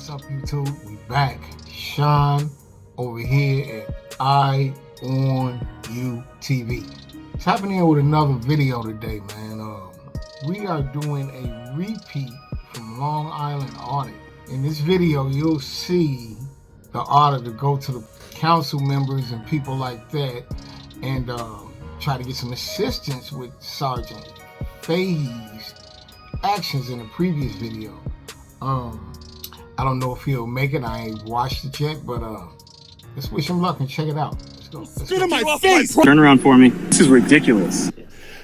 What's up, YouTube? We back. Sean over here at I on You TV. It's happening with another video today, man. We are doing a repeat from Long Island audit. In this video, you'll see the auditor go to the council members and people like that and try to get some assistance with Sergeant Fahey's actions in the previous video. I don't know if he'll make it. I ain't watched it yet, but let's wish him luck and check it out. Let's go. Spit in my face! Turn around for me. This is ridiculous.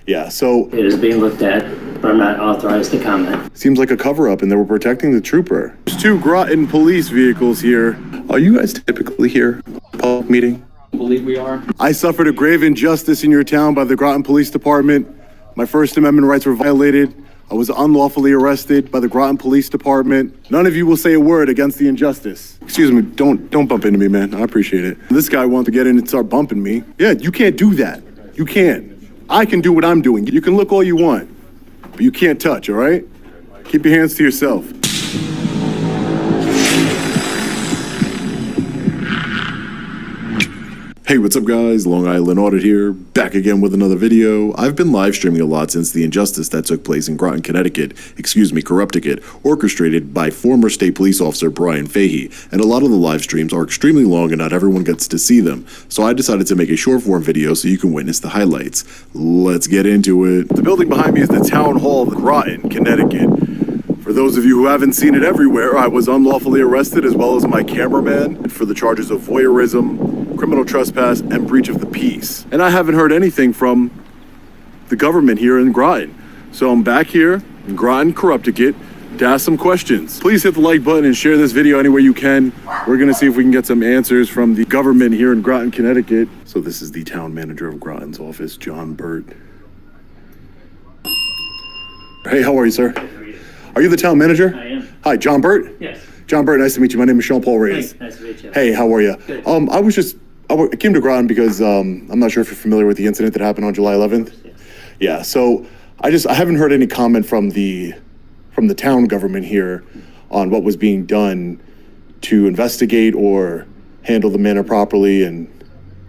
Yeah, so it is being looked at, but I'm not authorized to comment. seems like a cover-up, and they were protecting the trooper. There's two Groton police vehicles here. Are you guys typically here? Public meeting? I believe we are. I suffered a grave injustice in your town by the Groton Police Department. My First Amendment rights were violated. I was unlawfully arrested by the Groton Police Department. None of you will say a word against the injustice. Excuse me, don't bump into me, man. I appreciate it. This guy wanted to get in and start bumping me. Yeah, you can't do that. You can't. I can do what I'm doing. You can look all you want, but you can't touch, all right? Keep your hands to yourself. Hey, what's up guys? Long Island Audit here, back again with another video. I've been live streaming a lot since the injustice that took place in Groton, Connecticut, Corrupticate, orchestrated by former state police officer Brian Fahey, and a lot of the live streams are extremely long and not everyone gets to see them. So I decided to make a short form video so you can witness the highlights. Let's get into it. The building behind me is the Town Hall of Groton, Connecticut. For those of you who haven't seen it everywhere, I was unlawfully arrested as well as my cameraman for the charges of voyeurism, criminal trespass, and breach of the peace. And I haven't heard anything from the government here in Groton. So I'm back here in Groton, Corrupticate, to ask some questions. Please hit the like button and share this video anywhere you can. We're gonna see if we can get some answers from the government here in Groton, Connecticut. So this is the town manager of Groton's office, John Burt. Hey, how are you, sir? Are you the town manager? I am. Hi, John Burt? Yes. John Burt, nice to meet you. My name is Sean Paul Reyes. Hey, nice to meet you. Hey, how are you? Good. I came to Groton because I'm not sure if you're familiar with the incident that happened on July 11th. Yes. Yeah, so I haven't heard any comment from the town government here on what was being done to investigate or handle the matter properly, and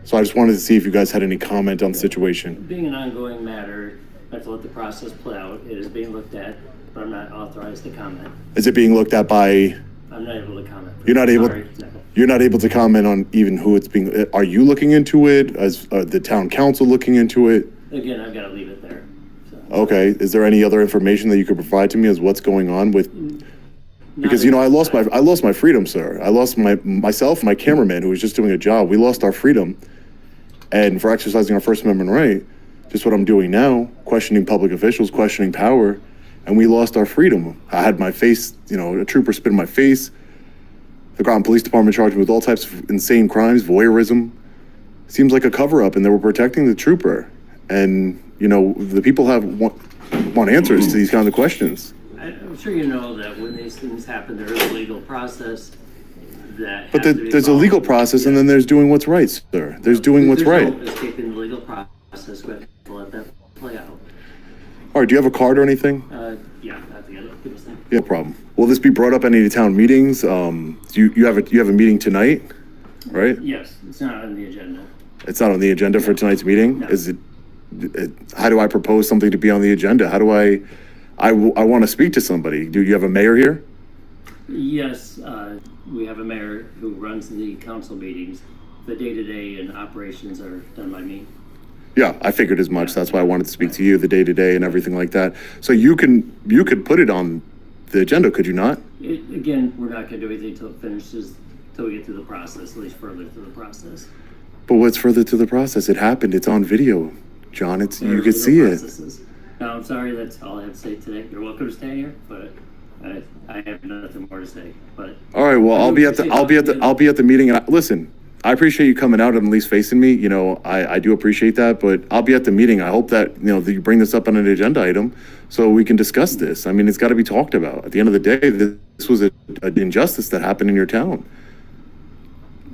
so I just wanted to see if you guys had any comment on the situation. Being an ongoing matter, I have to let the process play out. It is being looked at, but I'm not authorized to comment. Is it being looked at by? I'm not able to comment. You're not able. Sorry. No. You're not able to comment on even who it's being. Are you looking into it? Is the town council looking into it? Again, I've got to leave it there. So. Okay. Is there any other information that you could provide to me as what's going on with? Because I lost my freedom, sir. I lost myself, my cameraman who was just doing a job. We lost our freedom, and for exercising our First Amendment right, just what I'm doing now, questioning public officials, questioning power, and we lost our freedom. I had my face, a trooper spit in my face. The Groton Police Department charged me with all types of insane crimes, voyeurism. Seems like a cover-up, and they were protecting the trooper. And, the people want answers to these kinds of questions. I'm sure you know that when these things happen, there is a legal process that. But there's a legal process, and then there's doing what's right, sir. There's doing what's right. There's no escaping the legal process. We have to let that play out. All right, do you have a card or anything? Yeah, I have to get it. Give us a second. Yeah, no problem. Will this be brought up at any town meetings? You have a meeting tonight, right? Yes, it's not on the agenda. It's not on the agenda for tonight's meeting? No. Is it, how do I propose something to be on the agenda? How do I want to speak to somebody. Do you have a mayor here? Yes, we have a mayor who runs the council meetings. The day-to-day and operations are done by me. Yeah, I figured as much. That's why I wanted to speak to you, the day-to-day and everything like that. So you could put it on the agenda, could you not? Again, we're not going to do anything until it finishes, until we get through the process, at least further through the process. But what's further to the process? It happened. It's on video, John. You could see it. No, I'm sorry. That's all I have to say today. You're welcome to stay here, but I have nothing more to say. But all right. Well, I'll be at the meeting. And listen, I appreciate you coming out and at least facing me. I do appreciate that. But I'll be at the meeting. I hope that that you bring this up on an agenda item so we can discuss this. I mean, it's got to be talked about. At the end of the day, this was an injustice that happened in your town.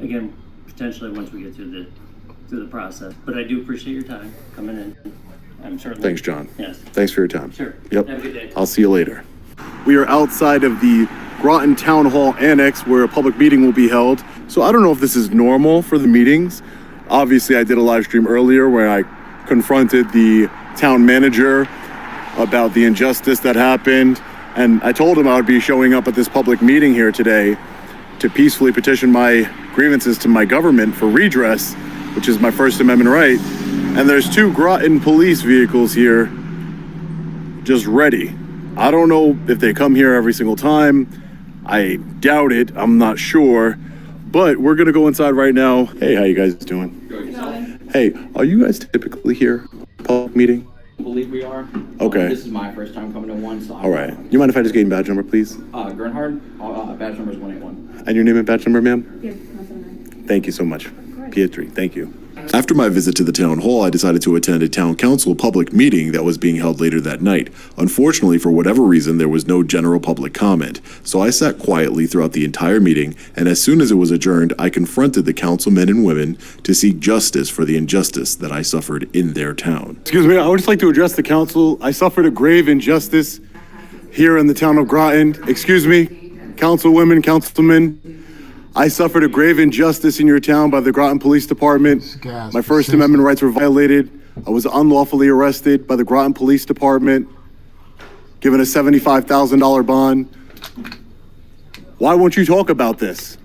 Again, potentially once we get through the process. But I do appreciate your time coming in. I'm certainly. Thanks, John. Yes. Thanks for your time. Sure. Yep. Have a good day. I'll see you later. We are outside of the Groton Town Hall Annex where a public meeting will be held. So I don't know if this is normal for the meetings. Obviously, I did a live stream earlier where I confronted the town manager about the injustice that happened. And I told him I would be showing up at this public meeting here today to peacefully petition my grievances to my government for redress, which is my First Amendment right. And there's 2 Groton police vehicles here just ready. I don't know if they come here every single time. I doubt it. I'm not sure. But we're gonna go inside right now. Hey, how you guys doing? Hey, are you guys typically here? Public meeting? I believe we are. Okay. This is my first time coming to one, so All right. You mind if I just get your badge number, please? Gernhard, badge number is 181. And your name and badge number, ma'am? Yes, Thank you so much. Pietri, thank you. After my visit to the town hall, I decided to attend a town council public meeting that was being held later that night. Unfortunately, for whatever reason, there was no general public comment, so I sat quietly throughout the entire meeting, and as soon as it was adjourned, I confronted the councilmen and women to seek justice for the injustice that I suffered in their town. Excuse me, I would just like to address the council. I suffered a grave injustice here in the town of Groton. Excuse me, councilwomen, councilmen. I suffered a grave injustice in your town by the Groton Police Department. My First Amendment rights were violated. I was unlawfully arrested by the Groton Police Department, given a $75,000 bond. Why won't you talk about this?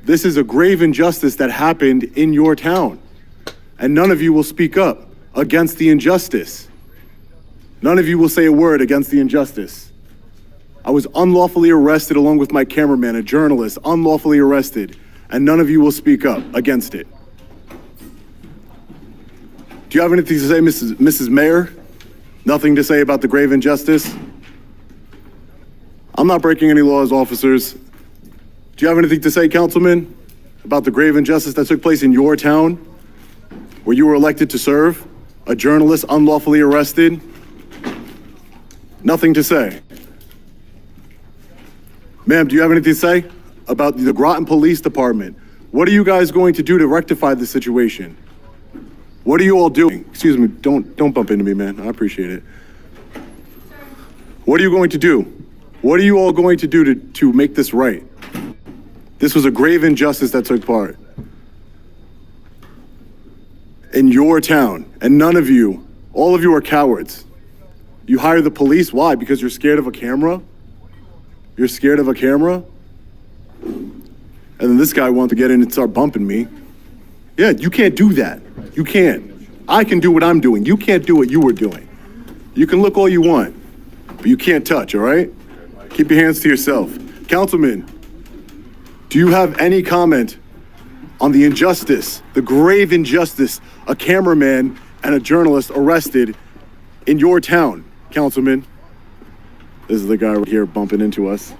This is a grave injustice that happened in your town, and none of you will speak up against the injustice. None of you will say a word against the injustice. I was unlawfully arrested along with my cameraman, a journalist, unlawfully arrested, and none of you will speak up against it. Do you have anything to say, Mrs. Mayor? Nothing to say about the grave injustice? I'm not breaking any laws, officers. Do you have anything to say, councilman, about the grave injustice that took place in your town, where you were elected to serve? A journalist unlawfully arrested? Nothing to say. Ma'am, do you have anything to say about the Groton Police Department? What are you guys going to do to rectify the situation? What are you all doing? Excuse me, don't bump into me, man. I appreciate it. What are you going to do? What are you all going to do to make this right? This was a grave injustice that took part in your town, and none of you, all of you are cowards. You hire the police, why? Because you're scared of a camera? You're scared of a camera? And then this guy wanted to get in and start bumping me. Yeah, you can't do that. You can't. I can do what I'm doing. You can't do what you were doing. You can look all you want, but you can't touch, all right? Keep your hands to yourself. Councilman, do you have any comment on the injustice, the grave injustice, a cameraman and a journalist arrested in your town, Councilman? This is the guy right here bumping into us.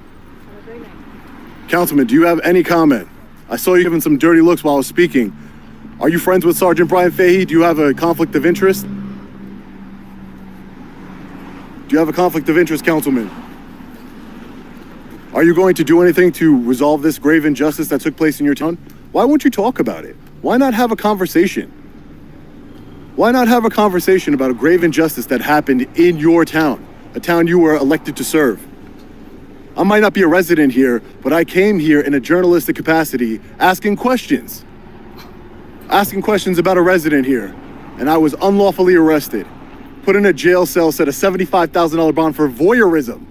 Councilman, do you have any comment? I saw you giving some dirty looks while I was speaking. Are you friends with Sergeant Brian Fahey? Do you have a conflict of interest? Do you have a conflict of interest, Councilman? Are you going to do anything to resolve this grave injustice that took place in your town? Why won't you talk about it? Why not have a conversation? Why not have a conversation about a grave injustice that happened in your town? A town you were elected to serve. I might not be a resident here, but I came here in a journalistic capacity asking questions about a resident here, and I was unlawfully arrested, put in a jail cell, set a $75,000 bond for voyeurism,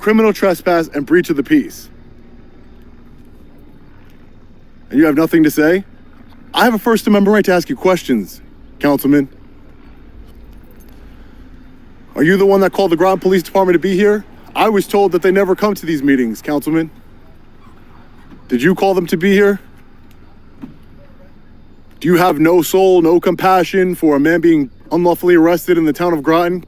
criminal trespass, and breach of the peace. And you have nothing to say? I have a First Amendment right to ask you questions, Councilman. Are you the one that called the Groton Police Department to be here? I was told that they never come to these meetings, Councilman. Did you call them to be here? Do you have no soul, no compassion for a man being unlawfully arrested in the town of Groton?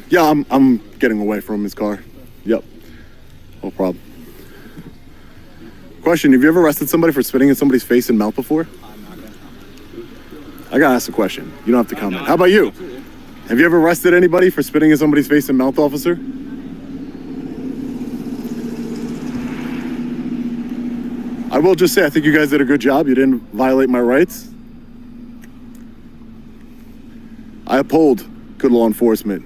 Yeah, I'm getting away from his car. Yep, no problem. Question, have you ever arrested somebody for spitting in somebody's face and mouth before? I gotta ask a question. You don't have to comment. How about you? Have you ever arrested anybody for spitting in somebody's face and mouth, officer? I will just say, I think you guys did a good job. You didn't violate my rights. I uphold good law enforcement,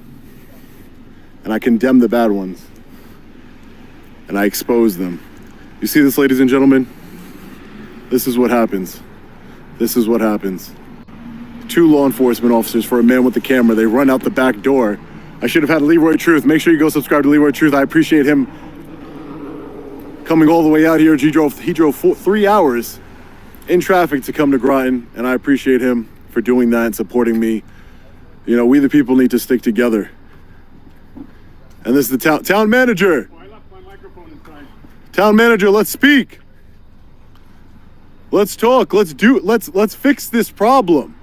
and I condemn the bad ones, and I expose them. You see this, ladies and gentlemen? This is what happens. This is what happens. 2 law enforcement officers for a man with the camera. They run out the back door. I should have had Leroy Truth. Make sure you go subscribe to Leroy Truth. I appreciate him coming all the way out here. He drove 3 hours in traffic to come to Groton, and I appreciate him for doing that and supporting me. You know, we the people need to stick together. And this is the town manager. I left my microphone inside. Town manager, let's speak. Let's talk. Let's fix this problem.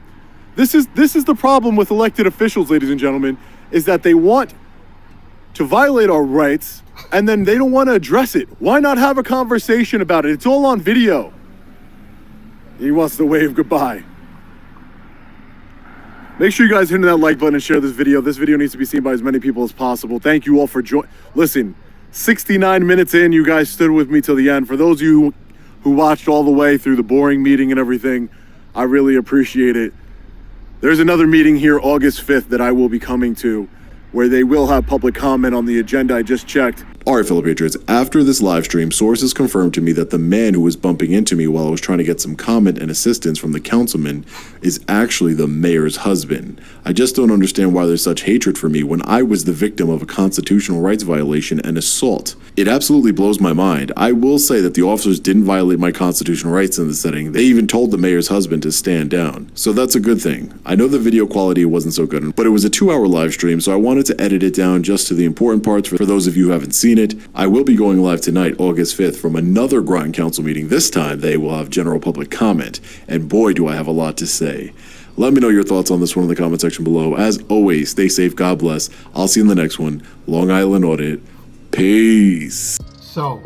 This is the problem with elected officials, ladies and gentlemen, is that they want to violate our rights and then they don't want to address it. Why not have a conversation about it? It's all on video. He wants to wave goodbye. Make sure you guys hit that like button and share this video. This video needs to be seen by as many people as possible. Thank you all for joining. Listen, 69 minutes in, you guys stood with me till the end. For those of you who watched all the way through the boring meeting and everything, I really appreciate it. There's another meeting here August 5th that I will be coming to, where they will have public comment on the agenda. I just checked. All right, fellow patriots, after this live stream, sources confirmed to me that the man who was bumping into me while I was trying to get some comment and assistance from the councilman is actually the mayor's husband. I just don't understand why there's such hatred for me when I was the victim of a constitutional rights violation and assault. It absolutely blows my mind. I will say that the officers didn't violate my constitutional rights in the setting. They even told the mayor's husband to stand down. So that's a good thing. I know the video quality wasn't so good, but it was a 2-hour live stream, so I wanted to edit it down just to the important parts for those of you who haven't seen it. I will be going live tonight, August 5th, from another Groton Council meeting. This time, they will have general public comment, and boy, do I have a lot to say. Let me know your thoughts on this one in the comment section below. As always, stay safe, God bless. I'll see you in the next one. Long Island Audit. Peace. So,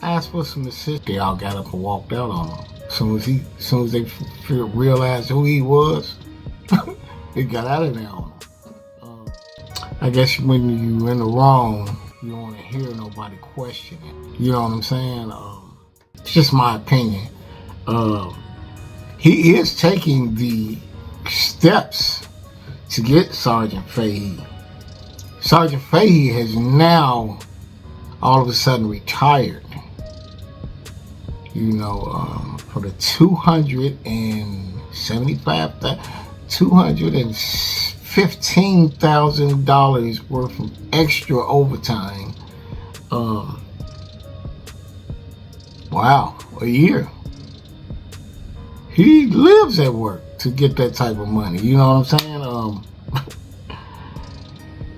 asked for some assistance. They all got up and walked out on him. As soon as they realized who he was, they got out of there on him. I guess when you're in the wrong, you don't want to hear nobody question it. You know what I'm saying? It's just my opinion. He is taking the steps to get Sergeant Fahey. Sergeant Fahey has now all of a sudden retired. You know, for the $215,000 worth of extra overtime. Wow, a year. He lives at work to get that type of money. You know what I'm saying?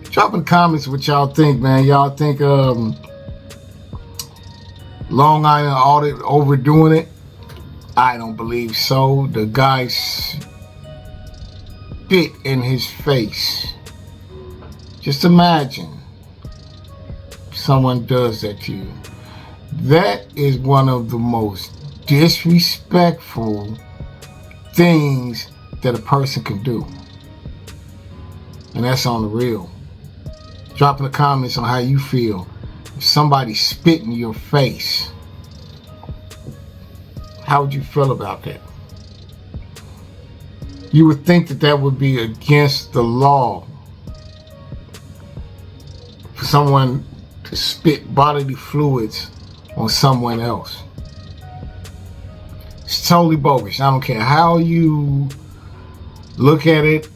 Drop in the comments what y'all think, man. Y'all think Long Island Audit overdoing it? I don't believe so. The guy spit in his face. Just imagine someone does that to you. That is one of the most disrespectful things that a person can do. And that's on the real. Drop in the comments on how you feel if somebody spit in your face. How would you feel about that? You would think that that would be against the law for someone to spit bodily fluids on someone else. It's totally bogus. I don't care how you look at it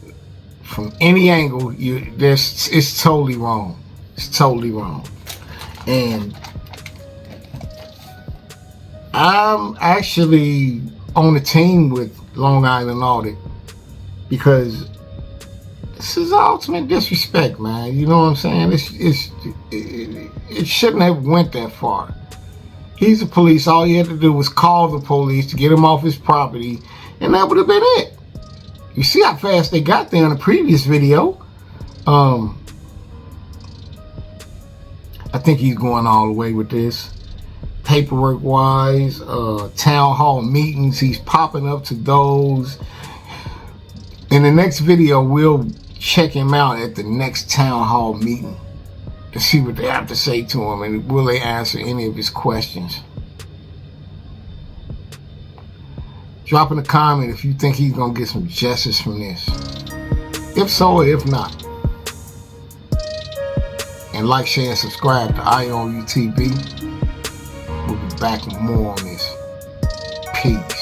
from any angle. It's totally wrong. It's totally wrong. And I'm actually on the team with Long Island Audit because this is ultimate disrespect, man. You know what I'm saying? It shouldn't have went that far. He's the police. All he had to do was call the police to get him off his property, and that would have been it. You see how fast they got there in the previous video. I think he's going all the way with this. Paperwork wise, town hall meetings, he's popping up to those. In the next video, we'll check him out at the next town hall meeting to see what they have to say to him, and will they answer any of his questions. Drop in a comment if you think he's gonna get some justice from this. If so or if not. And like, share, and subscribe to AUDIT. We'll be back with more on this. Peace.